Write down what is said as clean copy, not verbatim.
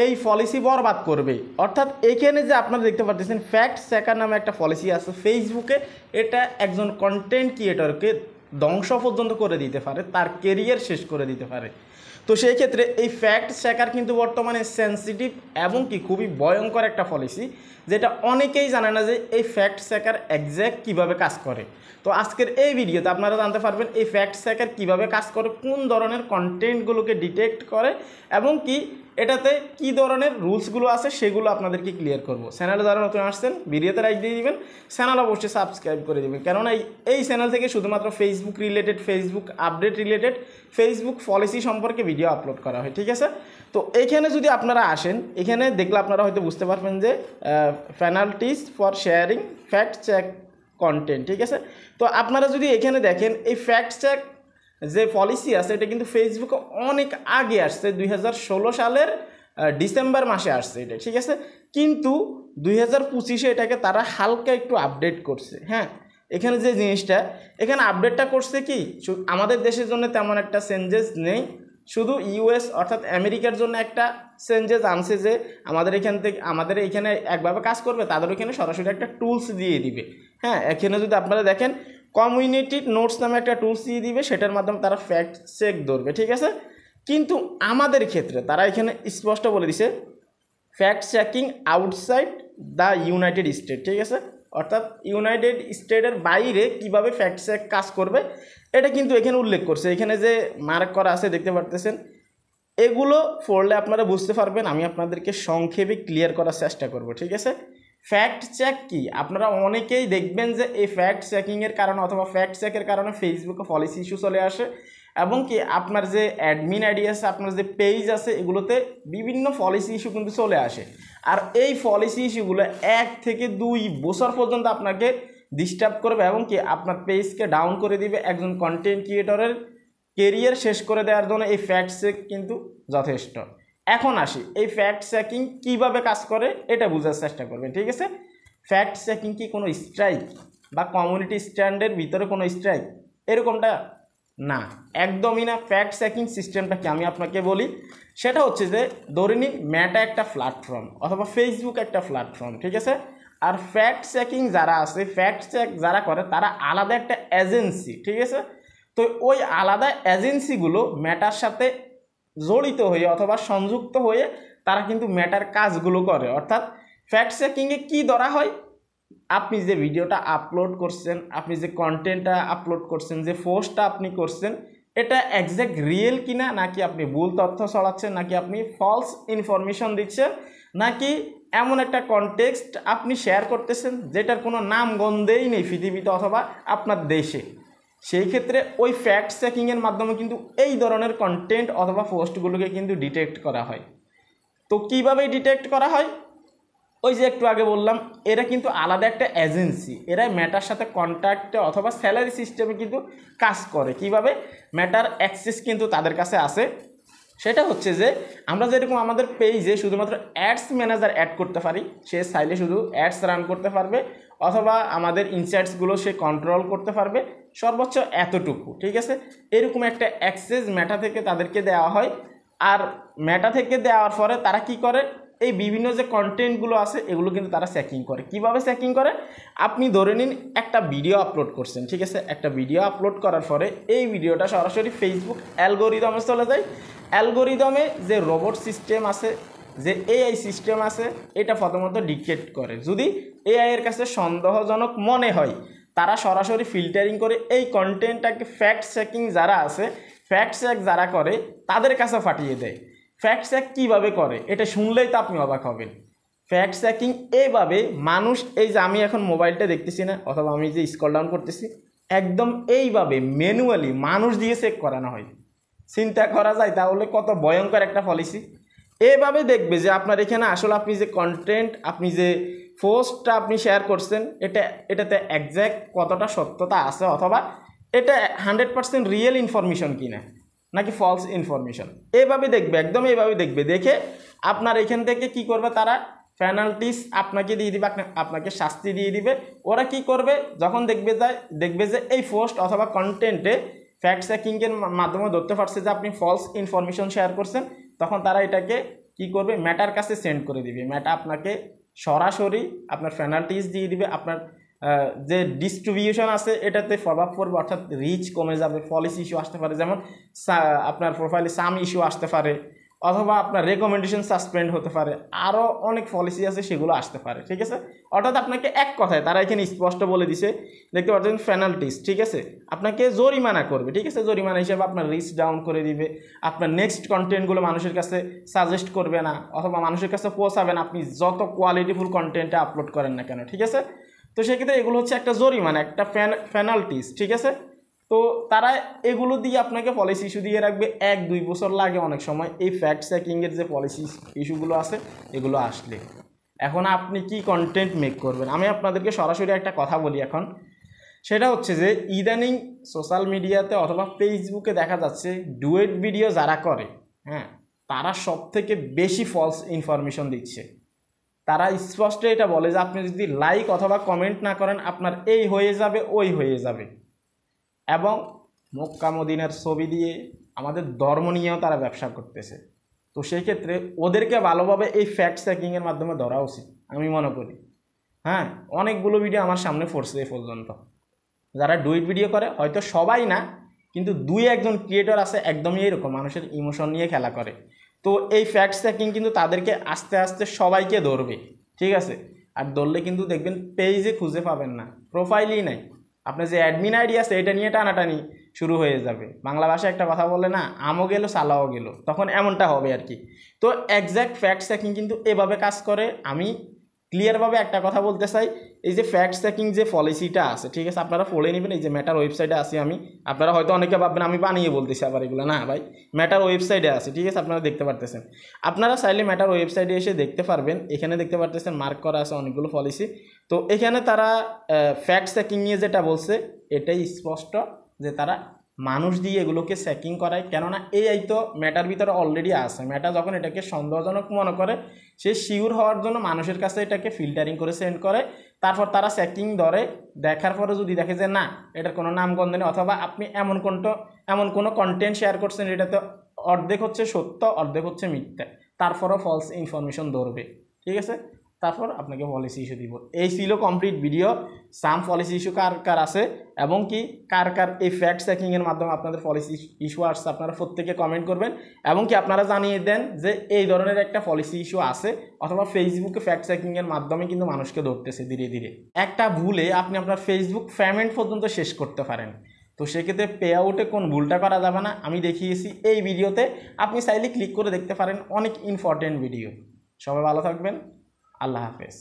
এই পলিসি বরবাদ করবে। অর্থাৎ এখানে যে আপনারা দেখতে পাচ্ছেন ফ্যাক্ট চেকার নামে একটা পলিসি আছে ফেসবুকে, এটা একজন কন্টেন্ট ক্রিয়েটরকে ধ্বংস পর্যন্ত করে দিতে পারে, তার কেরিয়ার শেষ করে দিতে পারে। তো সেই ক্ষেত্রে এই ফ্যাক্ট চেকার কিন্তু বর্তমানে সেন্সিটিভ এবং কি খুবই ভয়ঙ্কর একটা পলিসি, যেটা অনেকেই জানে না যে এই ফ্যাক্ট চেকার এক্স্যাক্ট কীভাবে কাজ করে। তো আজকের এই ভিডিওতে আপনারা জানতে পারবেন এই ফ্যাক্ট চেকার কীভাবে কাজ করে, কোন ধরনের কন্টেন্টগুলোকে ডিটেক্ট করে এবং কি এটাতে কি ধরনের রুলসগুলো আছে সেগুলো আপনাদেরকে ক্লিয়ার করব। চ্যানেলে যারা নতুন আসছেন ভিডিওতে লাইক দিয়ে দিবেন, চ্যানেল অবশ্যই সাবস্ক্রাইব করে দেবেন, কেননা এই চ্যানেল থেকে শুধুমাত্র Facebook related, Facebook update related, Facebook policy সম্পর্কে ভিডিও আপলোড করা হয়। ঠিক আছে, তো এইখানে যদি আপনারা আসেন, এখানে দেখলে আপনারা হয়তো বুঝতে পারবেন যে penalties for sharing fact check content. ঠিক আছে, তো আপনারা যদি এখানে দেখেন এই ফ্যাক্ট চেক যে পলিসি আছে এটা কিন্তু ফেসবুকে অনেক আগে আসছে, 2016 সালের ডিসেম্বর মাসে আসছে এটা। ঠিক আছে, কিন্তু 2025-এ এটাকে তারা হালকা একটু আপডেট করছে। হ্যাঁ, এখানে যে জিনিসটা এখানে আপডেটটা করছে কি, আমাদের দেশের জন্য তেমন একটা চেঞ্জেস নেই, শুধু ইউএস অর্থাৎ আমেরিকার জন্য একটা চেঞ্জেস আনছে যে আমাদের এখান থেকে আমাদের এখানে একভাবে কাজ করবে, তাদের ওখানে সরাসরি একটা টুলস দিয়ে দিবে। হ্যাঁ, এখানে যদি আপনারা দেখেন কমিউনিটি নোটস নামে একটা টুলস দিয়ে দিবে, সেটার মাধ্যমে তারা ফ্যাক্ট চেক ধরবে। ঠিক আছে, কিন্তু আমাদের ক্ষেত্রে তারা এখানে স্পষ্ট বলে দিছে fact checking outside the United state. ঠিক আছে, অর্থাৎ ইউনাইটেড স্টেটের বাইরে কিভাবে ফ্যাক্ট চেক কাজ করবে এটা কিন্তু এখানে উল্লেখ করছে। এখানে যে মার্ক করা আছে দেখতে পারতেছেন, এগুলো পড়লে আপনারা বুঝতে পারবেন। আমি আপনাদেরকে সংক্ষেপে ক্লিয়ার করার চেষ্টা করব। ঠিক আছে, ফ্যাক্ট চেক কি, আপনারা অনেকেই দেখবেন যে এই ফ্যাক্ট চেকিংয়ের কারণে অথবা ফ্যাক্ট চেকের কারণে ফেসবুকে পলিসি ইস্যু চলে আসে এবং কি আপনার যে অ্যাডমিন আইডি আছে, আপনার যে পেজ আছে, এগুলোতে বিভিন্ন পলিসি ইস্যু কিন্তু চলে আসে। আর এই পলিসি ইস্যুগুলো 1 থেকে 2 বছর পর্যন্ত আপনাকে ডিস্টার্ব করবে এবং কি আপনার পেজকে ডাউন করে দিবে। একজন কন্টেন্ট ক্রিয়েটরের কেরিয়ার শেষ করে দেওয়ার জন্য এই ফ্যাক্ট চেক কিন্তু যথেষ্ট। এখন আসি এই ফ্যাক্ট চেকিং কীভাবে কাজ করে এটা বোঝার চেষ্টা করবেন। ঠিক আছে, ফ্যাক্ট চেকিং কি কোনো স্ট্রাইক বা কমিউনিটি স্ট্যান্ডের ভিতরে কোনো স্ট্রাইক এরকমটা না, একদমই না। ফ্যাক্ট চেকিং সিস্টেমটা কি আমি আপনাকে বলি, সেটা হচ্ছে যে ধরে নিন মেটা একটা প্ল্যাটফর্ম অথবা ফেসবুক একটা প্ল্যাটফর্ম। ঠিক আছে, আর ফ্যাক্ট চেকিং যারা আছে, ফ্যাক্ট চেক যারা করে তারা আলাদা একটা এজেন্সি। ঠিক আছে, তো ওই আলাদা এজেন্সিগুলো মেটার সাথে জড়িত হয়ে অথবা সংযুক্ত হয়ে তারা কিন্তু মেটার কাজগুলো করে। অর্থাৎ ফ্যাক্ট চেকিংয়ে কী ধরা হয়, আপনি যে ভিডিওটা আপলোড করছেন, আপনি যে কন্টেন্টটা আপলোড করছেন, যে পোস্টটা আপনি করছেন, এটা এক্স্যাক্ট রিয়েল কিনা, নাকি আপনি ভুল তথ্য ছড়াচ্ছেন, নাকি আপনি ফলস ইনফরমেশন দিচ্ছেন, নাকি এমন একটা কনটেক্সট আপনি শেয়ার করতেছেন যেটার কোনো নামগন্ধেই নেই পৃথিবীতে অথবা আপনার দেশে। সেই ক্ষেত্রে ওই ফ্যাক্ট চেকিংয়ের মাধ্যমে কিন্তু এই ধরনের কন্টেন্ট অথবা পোস্টগুলোকে কিন্তু ডিটেক্ট করা হয়। তো কীভাবে ডিটেক্ট করা হয়, ওই যে একটু আগে বললাম, এরা কিন্তু আলাদা একটা এজেন্সি, এরা মেটার সাথে কন্ট্যাক্টে অথবা স্যালারি সিস্টেমে কিন্তু কাজ করে। কিভাবে, মেটার অ্যাক্সেস কিন্তু তাদের কাছে আছে। সেটা হচ্ছে যে আমরা যেরকম আমাদের পেজে শুধুমাত্র অ্যাডস ম্যানেজার অ্যাড করতে পারি, সে চাইলে শুধু অ্যাডস রান করতে পারবে অথবা আমাদের ইনসাইটসগুলো সে কন্ট্রোল করতে পারবে সর্বোচ্চ এতটুকু। ঠিক আছে, এরকম একটা অ্যাক্সেস মেটা থেকে তাদেরকে দেওয়া হয়। আর মেটা থেকে দেওয়ার পরে তারা কি করে, এই বিভিন্ন যে কন্টেন্টগুলো আছে এগুলো কিন্তু তারা চেকিং করে। কিভাবে চেকিং করে, আপনি ধরে নিন একটা ভিডিও আপলোড করছেন। ঠিক আছে, একটা ভিডিও আপলোড করার পরে এই ভিডিওটা সরাসরি ফেসবুক অ্যালগোরিদমে চলে যায়। অ্যালগোরিদমে যে রোবট সিস্টেম আছে, যে এআই সিস্টেম আছে, এটা প্রথমত ডিটেক্ট করে। যদি এআই এর কাছে সন্দেহজনক মনে হয়, তারা সরাসরি ফিল্টারিং করে এই কন্টেন্টটাকে ফ্যাক্ট চেকিং যারা আছে, ফ্যাক্ট চেক যারা করে তাদের কাছে পাঠিয়ে দেয়। ফ্যাক্ট চেক কীভাবে করে এটা শুনলেই তো আপনি অবাক হবেন। ফ্যাক্ট চেকিং এইভাবে মানুষ, এই যে আমি এখন মোবাইলটা দেখতেছি না অথবা আমি যে স্ক্রল ডাউন করতেছি, একদম এইভাবে ম্যানুয়ালি মানুষ দিয়ে চেক করানো হয়। চিন্তা করা যায় তাহলে কত ভয়ঙ্কর একটা পলিসি। এভাবে দেখবে যে আপনার এখানে আসলে আপনি যে কন্টেন্ট, আপনি যে পোস্টটা আপনি শেয়ার করছেন, এটাতে এক্স্যাক্ট কতটা সত্যতা আছে অথবা এটা 100% রিয়েল ইনফরমেশন কিনা নাকি ফলস ইনফরমেশন, এইভাবে দেখবে, একদম এইভাবে দেখবে। দেখে আপনার এখান থেকে কি করবে, তারা পেনাল্টিস আপনাকে দিয়ে দিবে, আপনাকে শাস্তি দিয়ে দিবে। ওরা কি করবে, যখন দেখবে যে এই পোস্ট অথবা কন্টেন্টে ফ্যাক্ট চেকিংয়ের মাধ্যমে ধরতে পারছে যে আপনি ফলস ইনফরমেশন শেয়ার করছেন, তখন তারা এটাকে কি করবে, মেটার কাছে সেন্ড করে দিবে। মেটা আপনাকে সরাসরি আপনার পেনাল্টিজ দিয়ে দিবে, আপনার যে ডিস্ট্রিবিউশন আছে এটাতে প্রভাব পড়বে, অর্থাৎ রিচ কমে যাবে, পলিসি ইস্যু আসতে পারে, যেমন আপনার প্রোফাইলে সাম ইস্যু আসতে পারে, অথবা আপনার রেকমেন্ডেশন সাসপেন্ড হতে পারে, আরও অনেক পলিসি আছে সেগুলো আসতে পারে। ঠিক আছে, অর্থাৎ আপনাকে এক কথায় তারা এখানে স্পষ্ট বলে দিছে, দেখতে পাচ্ছেন পেনাল্টিস। ঠিক আছে, আপনাকে জরিমানা করবে। ঠিক আছে, জরিমানা হিসেবে আপনার রিচ ডাউন করে দিবে, আপনার নেক্সট কন্টেন্টগুলো মানুষের কাছে সাজেস্ট করবে না, অথবা মানুষের কাছে পৌঁছাবেন আপনি যত কোয়ালিটিফুল কন্টেন্টে আপলোড করেন না কেন। ঠিক আছে, তো সেক্ষেত্রে এগুলো হচ্ছে একটা জরিমানা, একটা পেনাল্টিস। ঠিক আছে, তো তারা এগুলো দিয়ে আপনাকে পলিসি ইস্যু দিয়ে রাখবে 1-2 বছর লাগে অনেক সময় এই ফ্যাক্ট চেকিংয়ের যে পলিসি ইস্যুগুলো আছে এগুলো আসলে। এখন আপনি কি কন্টেন্ট মেক করবেন, আমি আপনাদেরকে সরাসরি একটা কথা বলি এখন, সেটা হচ্ছে যে ইদানিং সোশ্যাল মিডিয়াতে অথবা ফেসবুকে দেখা যাচ্ছে ডুয়েট ভিডিও যারা করে, হ্যাঁ, তারা সব থেকে বেশি ফলস ইনফরমেশন দিচ্ছে। তারা স্পষ্ট এটা বলে যে আপনি যদি লাইক অথবা কমেন্ট না করেন আপনার এই হয়ে যাবে, ওই হয়ে যাবে, এবং মক্কা মদিনার ছবি দিয়ে আমাদের ধর্ম নিয়েও তারা ব্যবসা করতেছে। তো সেই ক্ষেত্রে ওদেরকে ভালোভাবে এই ফ্যাক্ট চেকিংয়ের মাধ্যমে ধরা উচিত আমি মনে করি। হ্যাঁ, অনেকগুলো ভিডিও আমার সামনে পড়ছে এ পর্যন্ত, যারা ডুইট ভিডিও করে, হয়তো সবাই না কিন্তু 2-1 ক্রিয়েটর আছে একদমই এরকম মানুষের ইমোশন নিয়ে খেলা করে। তো এই ফ্যাক্ট চেকিং কিন্তু তাদেরকে আস্তে আস্তে সবাইকে ধরবে। ঠিক আছে, আর ধরলে কিন্তু দেখবেন পেজে খুঁজে পাবেন না, প্রোফাইলই নাই, আপনার যে অ্যাডমিন আইডি আছে এটা নিয়ে টানাটানি শুরু হয়ে যাবে। বাংলা ভাষায় একটা কথা বলে না, আমও গেল সালাও গেল, তখন এমনটা হবে আর কি। তো এক্স্যাক্ট ফ্যাক্ট চেকিং কিন্তু এভাবে কাজ করে। আমি ক্লিয়ারভাবে একটা কথা বলতে চাই, এই যে ফ্যাক্ট চেকিং যে পলিসিটা আছে, ঠিক আছে, আপনারা পড়ে নেবেন। এই যে মেটার ওয়েবসাইটে আছি আমি, আপনারা হয়তো অনেকে ভাববেন আমি বানিয়ে বলতেছি আবার এগুলো, না ভাই, মেটার ওয়েবসাইটে আছে। ঠিক আছে, আপনারা দেখতে পারতেছেন, আপনারা চাইলে মেটার ওয়েবসাইটে এসে দেখতে পারবেন। এখানে দেখতে পারতেছেন মার্ক করা আছে অনেকগুলো পলিসি। তো এখানে তারা ফ্যাক্ট চেকিং নিয়ে যেটা বলছে এটাই স্পষ্ট যে তারা মানুষ দিয়ে এগুলোকে চেকিং করায়, কেননা এই তো মেটার ভিতরে অলরেডি আছে। মেটা যখন এটাকে সন্দেহজনক মনে করে সে শিওর হওয়ার জন্য মানুষের কাছে এটাকে ফিল্টারিং করে সেন্ড করে, তারপর তারা চেকিং ধরে, দেখার পরে যদি দেখে যে না এটার কোনো নামগন্ধ নেই, অথবা আপনি এমন কোনো কন্টেন্ট শেয়ার করছেন এটাতে অর্ধেক হচ্ছে সত্য অর্ধেক হচ্ছে মিথ্যা, তারপরও ফলস ইনফরমেশন ধরবে। ঠিক আছে, তারপর আপনাকে পলিসি ইস্যু দিব। এই ছিল কমপ্লিট ভিডিও, সাম পলিসি ইস্যু কার কার আছে এবং কি কার কার এই ফ্যাক্ট চেকিংয়ের মাধ্যমে আপনাদের পলিসি ইস্যু আসছে, আপনারা প্রত্যেকে কমেন্ট করবেন এবং কি আপনারা জানিয়ে দেন যে এই ধরনের একটা পলিসি ইস্যু আছে, অথবা ফেসবুকে ফ্যাক্ট চেকিংয়ের মাধ্যমে কিন্তু মানুষকে ধরতেছে ধীরে ধীরে। একটা ভুলে আপনি আপনার ফেসবুক পেমেন্ট পর্যন্ত শেষ করতে পারেন। তো সেক্ষেত্রে পে আউটে কোন ভুলটা করা যাবে না আমি দেখিয়েছি এই ভিডিওতে, আপনি চাইলে ক্লিক করে দেখতে পারেন, অনেক ইম্পর্টেন্ট ভিডিও। সবাই ভালো থাকবেন, আল্লাহ হাফেজ।